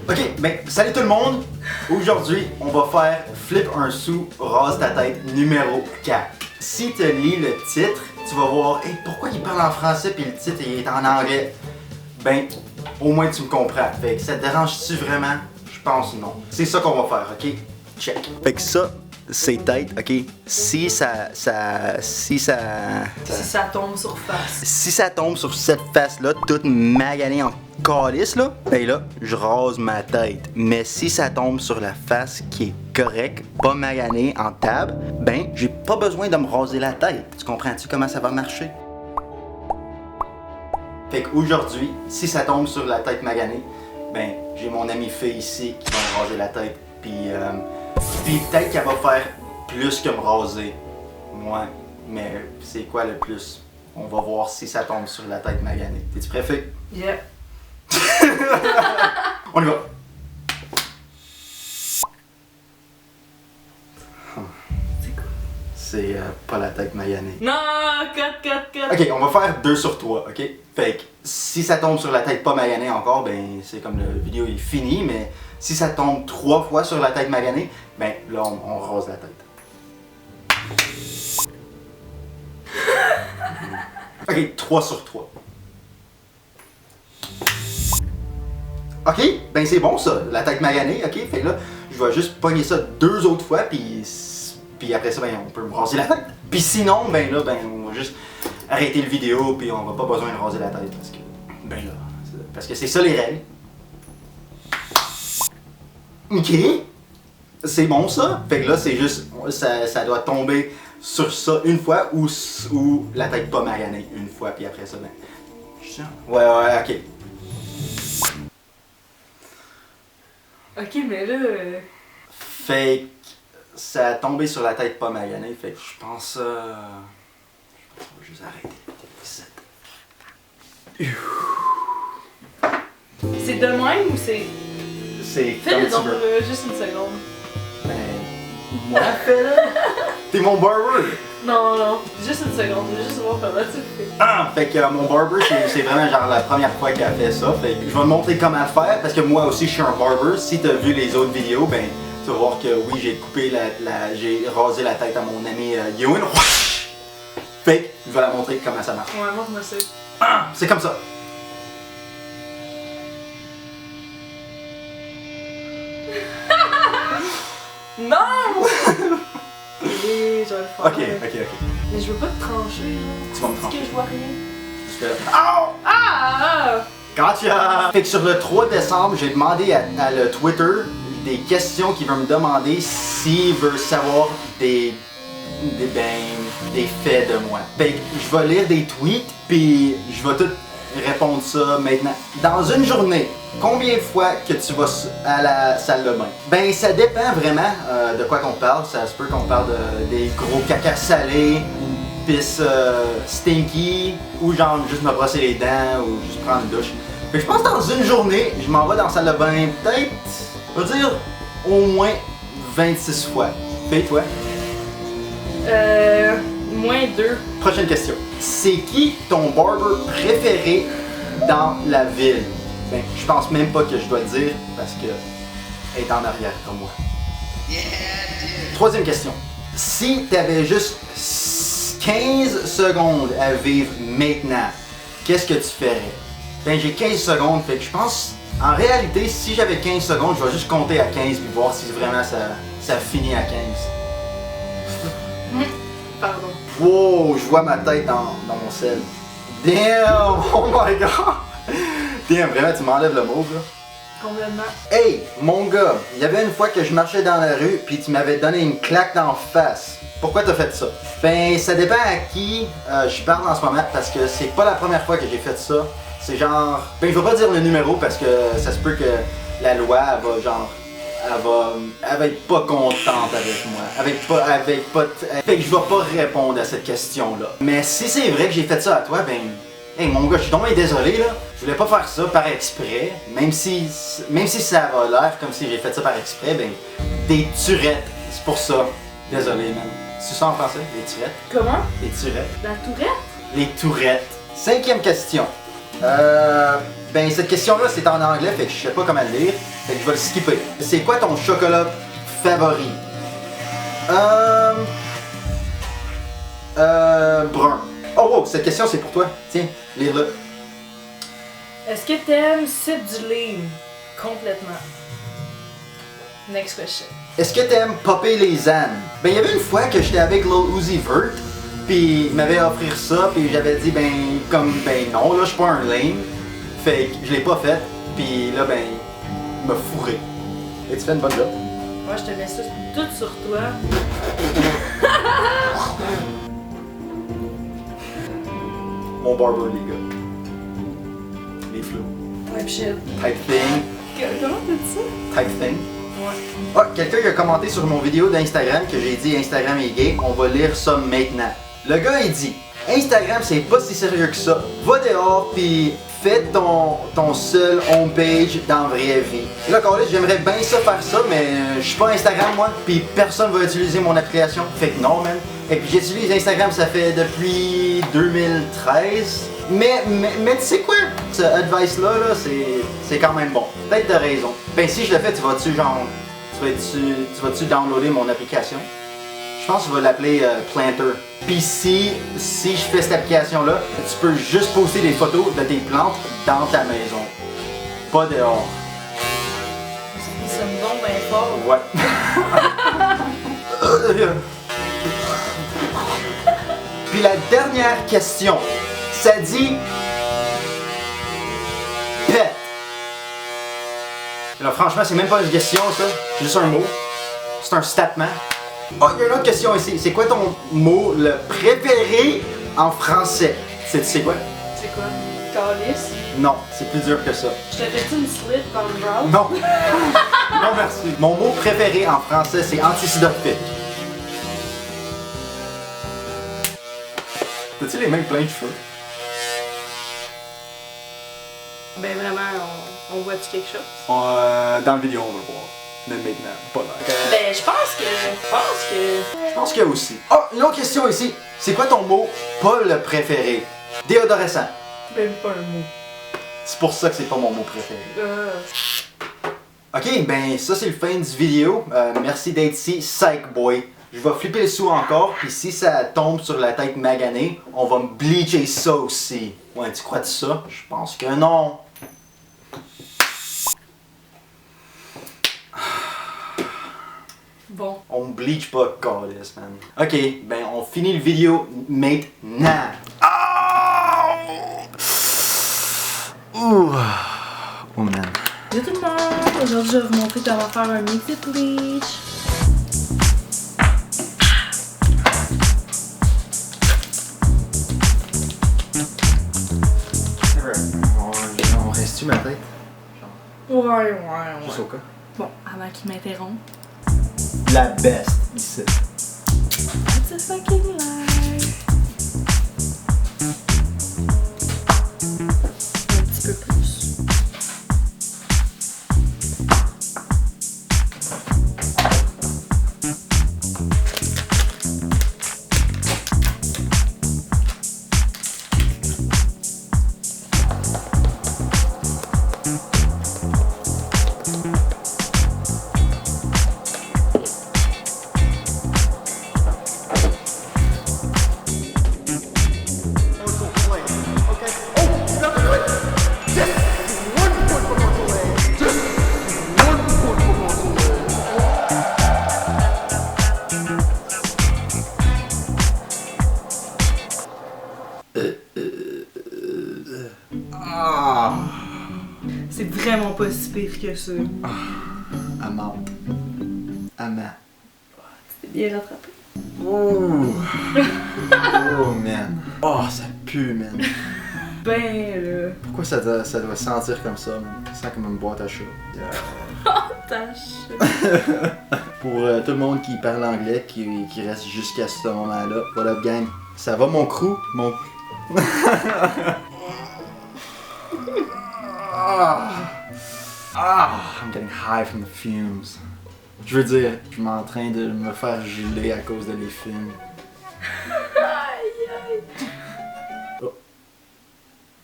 Ok, ben salut tout le monde! Aujourd'hui, on va faire Flip un sou, rase ta tête numéro 4. Si tu lis le titre, tu vas voir hey, pourquoi il parle en français puis le titre il est en anglais. Ben, au moins tu me comprends. Fait que ça te dérange-tu vraiment? Je pense non. C'est ça qu'on va faire, ok? Check. Fait que ça, c'est tête, ok? Si ça tombe sur face. Si ça tombe sur cette face-là, toute maganée en calice, là, ben là, je rase ma tête. Mais si ça tombe sur la face qui est correcte, pas maganée en table, ben, j'ai pas besoin de me raser la tête. Tu comprends-tu comment ça va marcher? Fait qu'aujourd'hui, si ça tombe sur la tête maganée, ben, j'ai mon ami Fée ici qui va me raser la tête. Puis peut-être qu'elle va faire plus que me raser. Ouais, mais c'est quoi le plus? On va voir si ça tombe sur la tête maganée. T'es-tu prêt, Fée? Yeah. On y va! C'est quoi? C'est pas la tête maganée. Non, cut. Ok, on va faire 2 sur 3, ok? Fait que si ça tombe sur la tête pas maganée encore, ben c'est comme la vidéo est finie, mais si ça tombe 3 fois sur la tête maganée, ben là on rase la tête. Ok, 3 sur 3. Ok, ben c'est bon ça, la tête maganée, ok? Fait que là, je vais juste pogner ça 2 autres fois, puis après ça, ben on peut me raser la tête. Puis sinon, ben là, ben on va juste arrêter le vidéo, puis on va pas besoin de raser la tête, parce que, ben là, parce que c'est ça les règles. Ok, c'est bon ça. Fait que là, c'est juste, ça doit tomber sur ça une fois, ou la tête pas maganée une fois, puis après ça, ben, ouais, ok. Ok, mais là. Fait que ça a tombé sur la tête pas maganée, fait que je pense on va juste arrêter C'est de même ou c'est. C'est Fais comme le tu don veux. juste une seconde. Ben, moi fais-le. T'es mon barber. Non, juste une seconde, je veux juste voir comment tu le fais. Ah, fait que mon barber c'est vraiment genre la première fois qu'elle fait ça, fait que je vais te montrer comment le faire parce que moi aussi je suis un barber. Si t'as vu les autres vidéos, ben tu vas voir que oui j'ai coupé j'ai rasé la tête à mon ami Youn. Fait que je vais la montrer comment ça marche. Ouais, moi ça. Ah, c'est comme ça. Non! Et je vais le faire. Ok. Mais je veux pas te trancher, là. Tu vas me Est-ce trancher. que je vois rien? Je fais là. Oh! Ah! Gotcha! Fait que sur le 3 décembre, j'ai demandé à le Twitter des questions qu'il veut me demander s'il veut savoir des faits de moi. Fait que je vais lire des tweets, puis je vais tout répondre ça maintenant. Dans une journée, combien de fois que tu vas à la salle de bain? Ben ça dépend vraiment de quoi qu'on parle. Ça se peut qu'on parle des gros caca salés, une pisse stinky, ou genre juste me brosser les dents, ou juste prendre une douche. Fait que je pense que dans une journée, je m'en vais dans la salle de bain peut-être, je veux dire, au moins 26 fois. Fais toi? Moins 2. Prochaine question. C'est qui ton barber préféré dans la ville? Ben, je pense même pas que je dois le dire parce que elle est en arrière comme moi. Troisième question. Si t'avais juste 15 secondes à vivre maintenant, qu'est-ce que tu ferais? Ben j'ai 15 secondes, fait que je pense, en réalité, si j'avais 15 secondes, je vais juste compter à 15 et voir si vraiment ça finit à 15. Pardon. Wow, je vois ma tête dans mon sel. Damn! Oh my god! Damn, vraiment, tu m'enlèves le mauve là. Complètement. Hey, mon gars, il y avait une fois que je marchais dans la rue puis tu m'avais donné une claque d'en face. Pourquoi t'as fait ça? Ben, ça dépend à qui je parle en ce moment parce que c'est pas la première fois que j'ai fait ça. C'est genre... Ben, je vais pas dire le numéro parce que ça se peut que la loi, elle va genre... Elle va être pas contente avec moi. Fait que je vais pas répondre à cette question-là. Mais si c'est vrai que j'ai fait ça à toi, ben... Hey mon gars, je suis donc désolé là. Je voulais pas faire ça par exprès. Même si ça a l'air comme si j'ai fait ça par exprès, ben... Des turettes. C'est pour ça. Désolé, man. C'est ça en français? Les turettes? Comment? Les turettes. La tourette? Les tourettes. 5e question. Ben cette question-là c'est en anglais, fait que je sais pas comment le lire, fait que je vais le skipper. C'est quoi ton chocolat favori? Brun. Oh wow, cette question c'est pour toi. Tiens, lire-le. Est-ce que t'aimes sip du lime? Complètement. Next question. Est-ce que t'aimes popper les ânes? Ben il y avait une fois que j'étais avec Lil Uzi Vert, puis il m'avait offert ça, puis j'avais dit ben non, là je suis pas un lame. Fait que je l'ai pas fait, puis là ben il m'a fourré. Et tu fais une bonne job. Moi, je te mets ça tout sur toi. Mon barber les gars. Les flots. Type shit. Type thing. Comment t'as dit ça? Type thing. Ouais. Ah, quelqu'un qui a commenté sur mon vidéo d'Instagram que j'ai dit Instagram est gay, on va lire ça maintenant. Le gars il dit Instagram c'est pas si sérieux que ça. Va dehors pis fais ton seul homepage dans la vraie vie. Là quand j'aimerais bien ça faire ça, mais je suis pas Instagram moi, pis personne va utiliser mon application. Fait que non man. Et puis j'utilise Instagram ça fait depuis 2013. Mais tu sais quoi? Ce advice-là, c'est quand même bon. Peut-être t'as raison. Ben si je le fais, tu vas-tu downloader mon application? Je pense que je vais l'appeler Planter. Puis si je fais cette application-là, tu peux juste poster des photos de tes plantes dans ta maison. Pas dehors. Il sonne bon ben fort. Ouais. Puis la dernière question. Ça dit pet. Là franchement c'est même pas une question ça, c'est juste un mot. C'est un statement. Oh, il y a une autre question ici. C'est quoi ton mot le préféré en français? C'est quoi? C'est quoi? Calice? Non, c'est plus dur que ça. Je te fais une slit dans le bras? Non. Non merci. Mon mot préféré en français c'est anticidophile. T'as-tu les mains pleines de cheveux? Ben vraiment, on voit-tu quelque chose? Dans la vidéo on va le voir. Mais maintenant, pas là. Ben je pense que... Je pense qu'il y a aussi. Oh, une autre question ici. C'est quoi ton mot pas le préféré? Déodorescent. Même pas un mot. C'est pour ça que c'est pas mon mot préféré. Ok, ben ça c'est le fin du vidéo. Merci d'être ici, Psych Boy. Je vais flipper le sou encore, puis si ça tombe sur la tête maganée, on va me bleacher ça aussi. Ouais, tu crois de ça? Je pense que non. Bon. On me bleach pas, goddess, man. Ok, ben on finit le vidéo maintenant. Ouh. Oh man. Salut tout le monde! Aujourd'hui, je vais vous montrer comment faire un mix de bleach. On reste-tu ma tête? Ouais. Juste au cas. Bon, avant qu'il m'interrompe. La best ici. It's a fucking lie. Un petit peu plus. C'est vraiment pas si pire que ça. Amante. Amant. C'était bien rattrapé. Ouh. Oh man. Oh, ça pue, man. Ben là. Pourquoi ça doit sentir comme ça, man? Ça sent comme une boîte à chat. Tâche. Pour tout le monde qui parle anglais, qui reste jusqu'à ce moment-là. What up, gang? Ça va, mon crew? I'm getting high from the fumes. Je veux dire, je suis en train de me faire geler à cause de les films. Aïe aïe. Oh.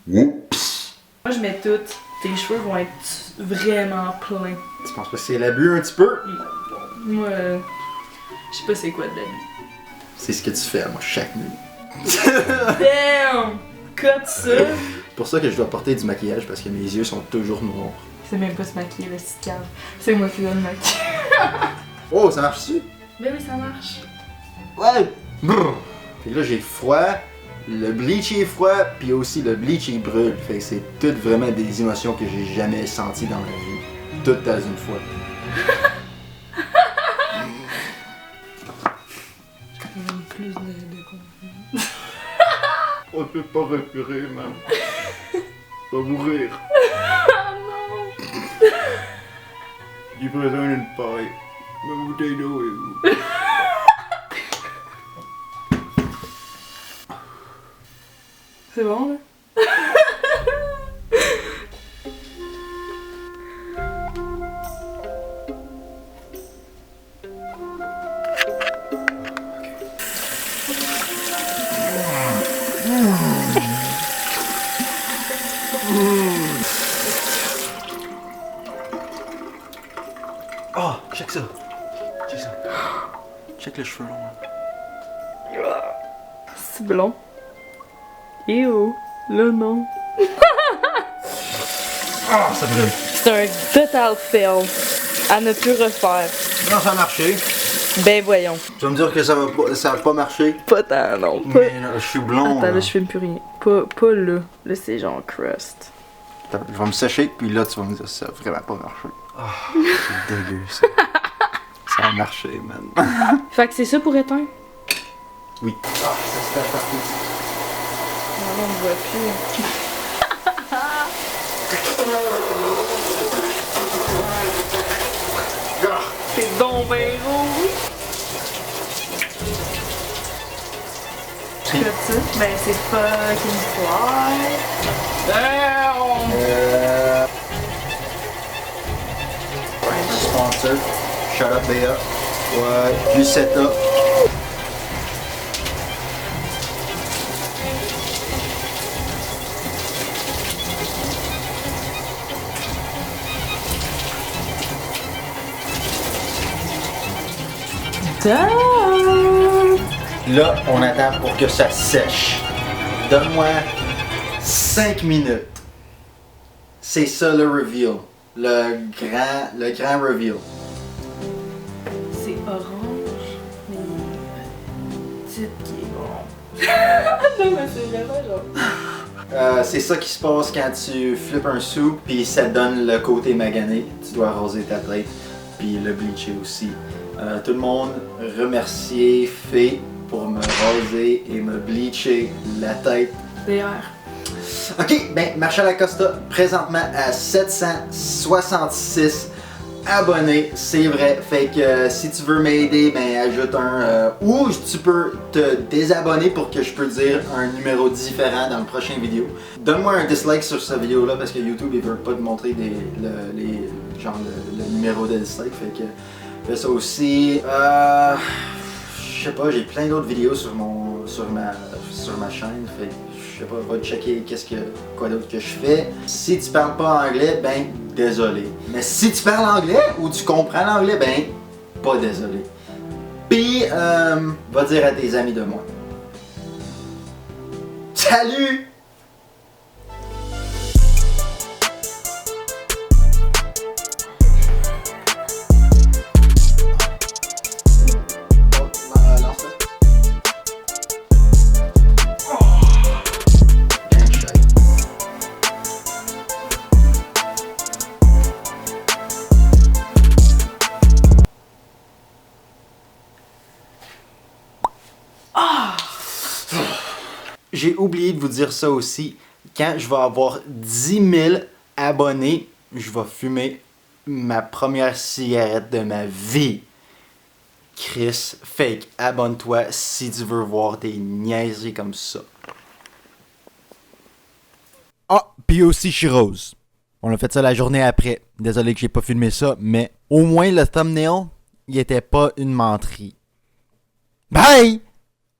Moi je mets être toutes. Tes cheveux vont être vraiment pleins. Tu penses pas que c'est l'abus un petit peu? Moi, je sais pas c'est quoi de l'abus. C'est ce que tu fais à moi chaque nuit. Damn! Cut ça! C'est pour ça que je dois porter du maquillage parce que mes yeux sont toujours noirs. C'est même pas se maquiller, le petit cave. C'est moi qui dois le maquiller. Oh, ça marche-tu? Ben oui, ça marche. Ouais! Brrr. Fait que là, j'ai froid, le bleach est froid, puis aussi le bleach il brûle. Fait que c'est toutes vraiment des émotions que j'ai jamais senties dans la vie. Toutes à une fois. Même plus de contenu. On peut pas respirer, man. On va mourir. Ah non! J'ai besoin d'une paille. Ma bouteille d'eau est où? C'est bon là? Oh, check ça. Check ça. Check les cheveux longs. C'est blond. Et oh, là non. Ah, ça brûle. C'est un total fail. À ne plus refaire. Non, ça a marché. Ben voyons. Tu vas me dire que ça va pas marcher? Pas tant, non. Pas... Mais là, je suis blond. Attends, là, je filme plus rien. Pas là. Là, c'est genre crust. Attends, je vais me sécher, puis là, tu vas me dire que ça a vraiment pas marché. Oh, c'est dégueu, ça. Ça a marché, man. Fait que c'est ça pour éteindre? Oui. Ah, ça se passe partout. Non, on ne voit plus. C'est donc ben rouge. Comme ça? Ben c'est fucking fly. Damn! Sponsor. Shut up, Béa. Ouais, du setup. Là, on attend pour que ça sèche. Donne-moi 5 minutes. C'est ça le reveal. Le grand reveal. C'est orange, mais petite qui est bon. Non, mais c'est vraiment genre. C'est ça qui se passe quand tu flippes un sou, puis ça donne le côté magané. Tu dois raser ta tête, puis le bleacher aussi. Tout le monde remercier Fée pour me raser et me bleacher la tête. D'ailleurs. Ok, ben Marshall Acosta, présentement à 766 abonnés, c'est vrai. Fait que si tu veux m'aider, ben ajoute un... ou tu peux te désabonner pour que je peux dire un numéro différent dans le prochain vidéo. Donne-moi un dislike sur cette vidéo-là parce que YouTube il veut pas te montrer le numéro de dislike. Fait que fais ça aussi. Je sais pas, j'ai plein d'autres vidéos sur ma chaîne. Fait que je sais pas, va checker quoi d'autre que je fais. Si tu parles pas anglais, ben désolé. Mais si tu parles anglais ou tu comprends l'anglais, ben pas désolé. Puis va dire à tes amis de moi. Salut! J'ai oublié de vous dire ça aussi. Quand je vais avoir 10 000 abonnés, je vais fumer ma première cigarette de ma vie. Chris, fake, abonne-toi si tu veux voir des niaiseries comme ça. Ah, puis aussi Chirose. On a fait ça la journée après. Désolé que j'ai pas filmé ça, mais au moins le thumbnail, il était pas une menterie. Bye!